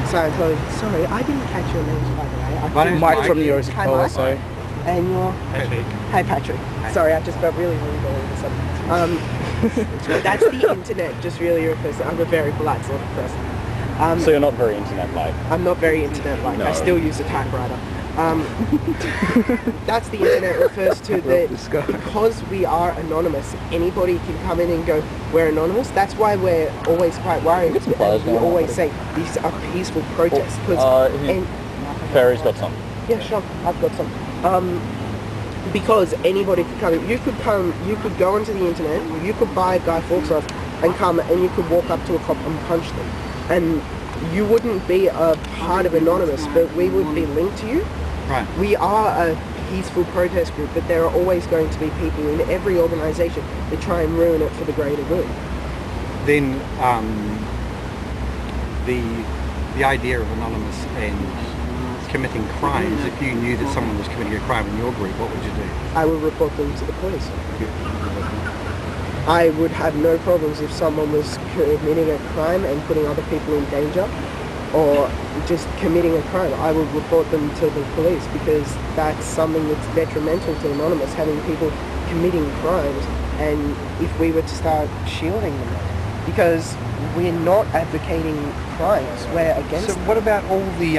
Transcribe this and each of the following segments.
Scientology. Sorry, I didn't catch your names, by the way. My name's Mike from the OSA. Hi, Mike. And you're? Patrick. Hi, Patrick. Hi. Sorry, I just felt really rude all of a sudden. That's the internet, just really refers to. I'm a very polite sort of person. So you're not very internet-like? I'm not very internet-like. No. I still use a typewriter. That's the internet refers to that because we are anonymous, anybody can come in and go, we're anonymous. That's why we're always quite worried. And we always say these are peaceful protests. Feriss got some. Yeah, sure, I've got some. Because anybody could come in. You could go onto the internet, you could buy Guy Fawkes off and come and you could walk up to a cop and punch them. And you wouldn't be a part of Anonymous, but we would be linked to you. Right. We are a peaceful protest group, but there are always going to be people in every organisation that try and ruin it for the greater good. Then the idea of Anonymous and committing crimes, if you knew that someone was committing a crime in your group, what would you do? I would report them to the police. I would have no problems if someone was committing a crime and putting other people in danger, or just committing a crime. I would report them to the police because that's something that's detrimental to Anonymous, having people committing crimes, and if we were to start shielding them, because we're not advocating crimes, we're against them. So what about all the,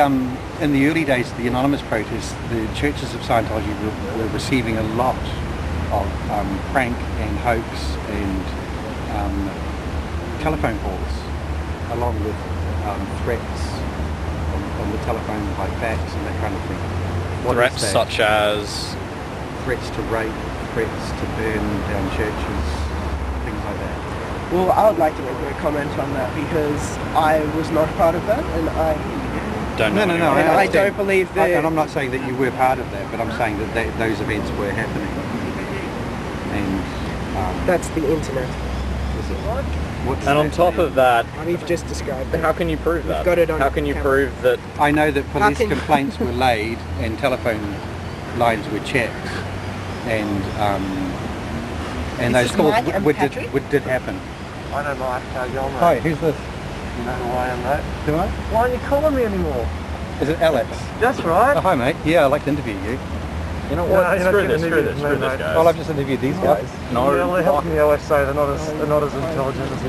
in the early days of the Anonymous protests, the churches of Scientology were receiving a lot of prank and hoax and telephone calls, along with threats on the telephone by fax and that kind of thing. Threats such as? Threats to rape, threats to burn down churches, things like that. Well, I would like to make a comment on that because I was not part of that, and I don't know. and I don't believe that. And I'm not saying that you were part of that, but I'm saying that those events were happening. And that's the internet. And on top of that, we've just described it. How can you prove that? Got it on how can you prove that? I know that police complaints were laid and telephone lines were checked, and those calls did happen. I know Mike, how you on, mate? Hi, who's this? You know who I am, mate? Do I? Why aren't you calling me anymore? Is it Alex? That's right. Oh, hi mate, yeah, I'd like to interview you. You know what? Screw this, guys. Well, I've just interviewed these guys. No, yeah, they're helping the OSA. They're not as intelligent as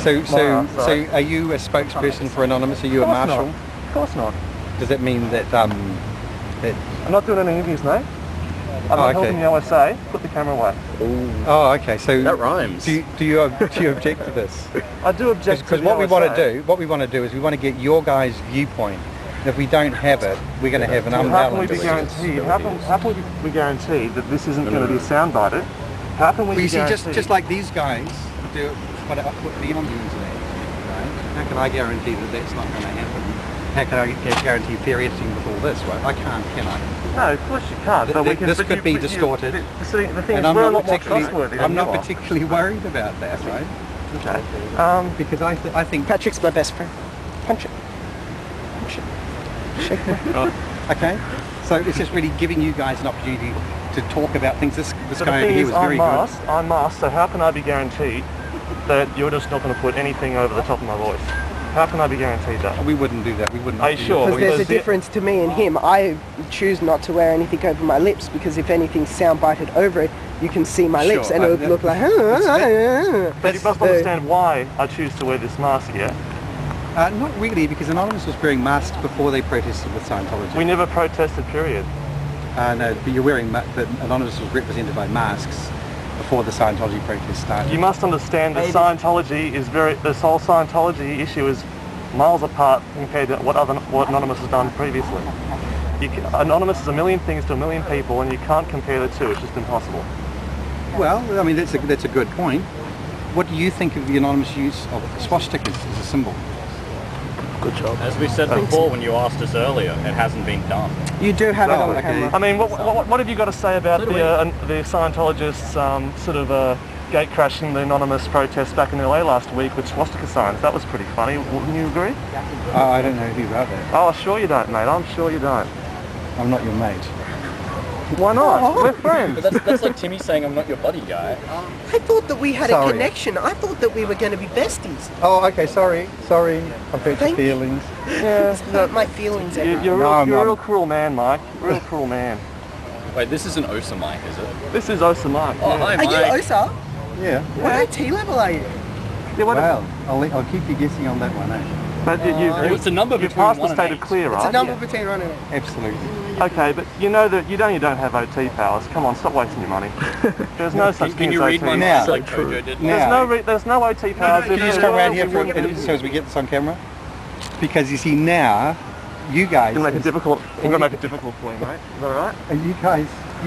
you. So are you a spokesperson for Anonymous? Are you a marshal? Of course not. Does that mean that I'm not doing any interviews, mate. I'm not helping the OSA. Put the camera away. Ooh. Oh, okay. So that rhymes. Do you object to this? I do object because what we want to do is we want to get your guys' viewpoint. If we don't have it, we're going to have an unbalanced. How can we be guaranteed? How can we be guaranteed that this isn't going to be soundbited? How can we? Well, you see, just like these guys do what the on the internet, right? How can I guarantee that that's not going to happen? How can I guarantee fair editing with all this? Well, I can't, can I? No, of course you can't. But this could be distorted. The thing is, we're a lot more trustworthy. I'm not particularly worried about that, right? Okay. Because I think Patrick's my best friend. Punch it. Punch it. Shake it. Okay. So it's just really giving you guys an opportunity to talk about things. This guy over here was very good. I'm masked, so how can I be guaranteed that you're just not going to put anything over the top of my voice? How can I be guaranteed that? We wouldn't do that. We wouldn't. Are you sure? Because there's a difference to me and him. I choose not to wear anything over my lips because if anything's soundbited over it, you can see my lips and it would look like. But you must understand why I choose to wear this mask here. Not really, because Anonymous was wearing masks before they protested with Scientology. We never protested, period. No, but you're wearing. But Anonymous was represented by masks before the Scientology protest started. You must understand that Scientology is this whole Scientology issue is miles apart compared to what Anonymous has done previously. Anonymous is a million things to a million people, and you can't compare the two. It's just impossible. Well, I mean that's a good point. What do you think of the Anonymous use of swastikas as a symbol? Good job. As we said before when you asked us earlier, it hasn't been done. You do have it on the camera. I mean, what have you got to say about the Scientologists sort of gate crashing the Anonymous protests back in LA last week with swastika signs? That was pretty funny. Wouldn't you agree? I don't know anything about that. Oh, sure you don't, mate. I'm sure you don't. I'm not your mate. Why not? We're friends. But that's like Timmy saying I'm not your buddy guy. I thought that we had a Sorry. connection. I thought that we were going to be besties. Oh, okay, sorry. I've hurt your feelings. Yeah, Hurt my feelings. you're a real cruel man, Mike. Real cruel man. Wait, this is an OSA mic, is it? This is OSA Mike. Oh, yeah. hi, Are Mike. you OSA? Yeah. What IT level are you? Yeah, what Well, I'll keep you guessing on that one, eh? but It's a number you between passed the 1 and state 8. of clear, right? It's a number between 1 and 8. Absolutely. Okay, but you know that you don't have OT powers. Come on, stop wasting your money. There's no such Can thing you as read OT. my Now. mind like Jojo did? Now. There's no OT powers. Can you just come around here so as we get this on camera? Because you see now, you guys... We're gonna make it difficult for you, mate. Is that alright? And you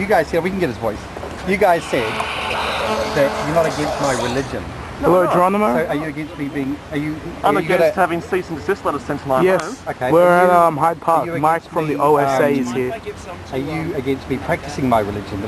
guys, yeah, we can get his voice. You guys said that you're not against my religion. Hello, So Geronimo. are you against me being, I'm you against having cease and desist letters sent to my home. Yes, Okay, we're are at you- Hyde Park. are you Mike against from the me, OSA is here. Are you against me practicing my religion? The way